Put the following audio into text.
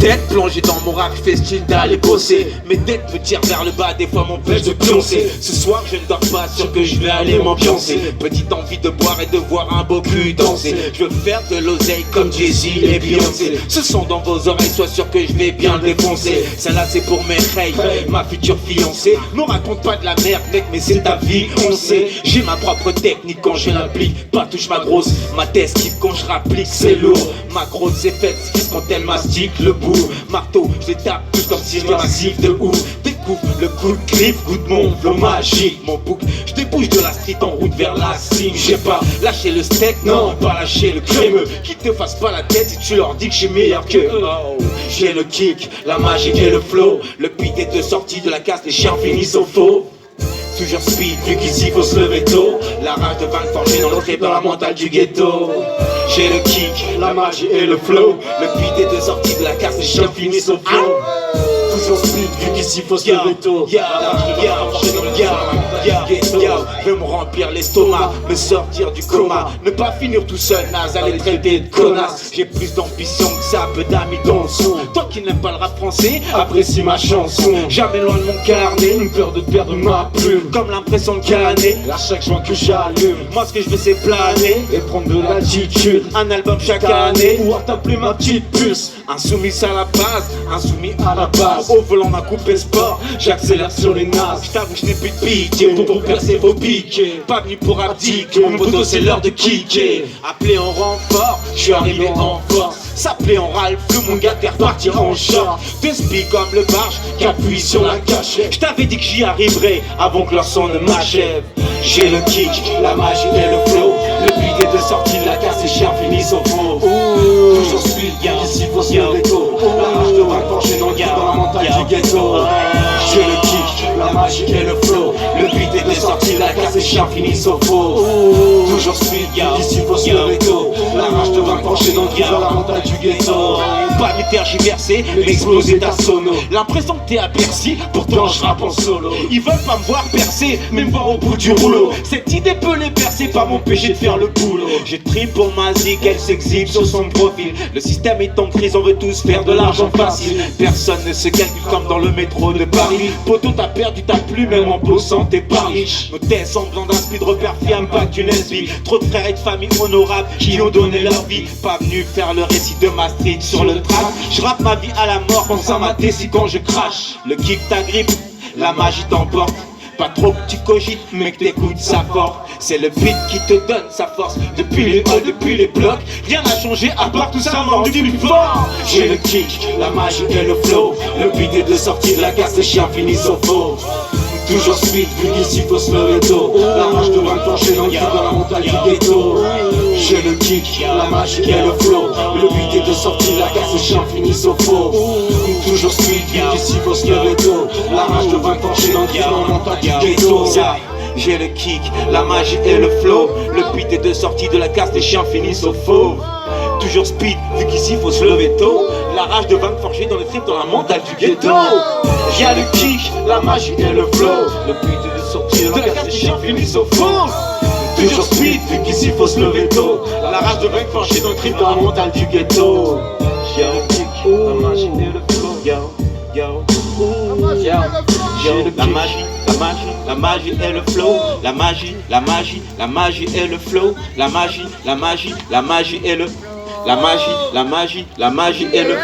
tête plongée dans mon rap, je fais style d'aller bosser. Mes têtes me tirent vers le bas, des fois m'empêchent de pioncer. Ce soir je ne dors pas, sûr que je vais aller m'ambiancer. Petite envie de boire et de voir un beau cul danser. Je veux faire de l'oseille comme Jay-Z et Beyoncé. Ce son dans vos oreilles, sois sûr que je vais bien le défoncer. Celle-là c'est pour mes reilles, ma future fiancée. Me raconte pas de la merde mec, mais c'est ta vie, on sait. J'ai ma propre technique quand je l'applique. Pas touche ma grosse, ma test type quand je rapplique, c'est lourd. Ma grosse c'est faite, quand elle mastique le bout. Marteau, je les tape tous comme si je massif de ouf. Découvre le coup de griffe, goût de mon flow magique. Mon bouc, je débouche de la street en route vers la cime. J'ai pas lâché le steak, non, pas lâché le crémeux. Qui te fasse pas la tête si tu leur dis que je suis meilleur que eux. J'ai le kick, la magie et le flow. Le beat est de sortie de la casse, les chiens finissent au faux. Toujours speed, vu qu'ici faut se lever tôt. La rage de vaincre forgée dans le trip, dans la mentale du ghetto. J'ai le kick, la magie et le flow. Le beat est de sortie de la casse, les chiens finissent au flow. Toujours speed, vu qu'ici faut se lever tôt. Veux me remplir l'estomac, me sortir du coma. Ne pas finir tout seul, naze, aller traiter de connasse. J'ai plus d'ambition que ça, peu d'amis dans le son. Toi qui n'aimes pas le rap français, apprécie ma chanson. Jamais loin de mon carnet, une peur de perdre ma plume. Comme l'impression de canner, à chaque joint que j'allume. Moi ce que je veux c'est planer et prendre de l'attitude. Un album chaque année, pouvoir t'appeler ma petite puce. Insoumis à la base, insoumis à la base. Au volant ma coupe sport, j'accélère sur les nazes. J't'avoue je n'ai plus de pitié, pour percer vos piquets. Pas venu pour abdiquer, mon poteau c'est l'heure de kicker. Appelé en renfort, je suis arrivé en force. S'appeler en râle, flou mon gars, t'es reparti en short. Te spi comme le barge qui appuie sur la cachette. J't'avais dit que j'y arriverais avant que leur son ne m'achève. J'ai le kick, la magie et le flow. Le beat est de sortie de la casse, les chiens finissent au faux. Toujours speed, ici faut se lever tôt. La rage de vaincre forgée dans la mentale du ghetto. J'ai le kick, la magie et le flow. Le beat est de sortie de la casse, les chiens finissent au faux. Toujours speed, ici faut se lever tôt. La rage de vaincre forgée dans la mentale du ghetto. Pas de tergiverser, mais exploser ta sono. L'impression que t'es à Bercy, pourtant je rappe en solo. Ils veulent pas me voir percer, mais me voir au bout du rouleau. Cette idée peut les percer, pas m'empêcher de faire le boulot. J'ai trip pour ma zik, elle s'exhibe sur son profil. Le système est en crise, on veut tous faire de l'argent facile. Personne ne se calcule comme dans le métro de Paris. Poto t'as perdu ta plume, même en bossant t'es pas riche. Nos têtes semblant d'un speed repère fiable, pas qu'une SB. Trop de frères et de familles honorables qui ont donné leur vie. Pas venu faire le récit de ma street sur le track. Je rappe ma vie à la mort, pense à ma tessie quand je crache. Le kick t'agrippe, la magie t'emporte. Pas trop que tu cogites, mais que t'écoutes sa force. C'est le beat qui te donne sa force. Depuis les halls, depuis les blocs, rien n'a changé à part tout ça m'a rendu plus fort. J'ai le kick, la magie et le flow. Le beat est de sortie de la casse, les chiens finissent au faux. Toujours speed, vu qu'ici faut se lever tôt. La rage de vaincre forgée dans la montagne du ghetto. J'ai le kick, la magie et le flow. Le beat est de sortie de la casse, les chiens finissent au faux. Toujours speed, vu qu'ici faut se lever tôt. La rage de vaincre forgée dans la montagne du ghetto. J'ai le kick, la magie et le flow. Le beat est de sortie de la casse, les chiens finissent au faux. Toujours speed, vu qu'ici faut se lever tôt. La rage de vaincre forgée dans le trip, dans la mentale du ghetto. J'ai le kick, la magie et le flow. Le beat est de sortie de la casse, les chiens finissent au faux. Toujours speed, vu qu'ici faut se lever tôt. La rage de vaincre forgée dans le trip, dans la mentale du ghetto. J'ai le kick, la magie et le flow. La magie, la magie, la magie et le flow. La magie, la magie, la magie et le flow. La magie, la magie, la magie et le. La magie, la magie, la magie et le.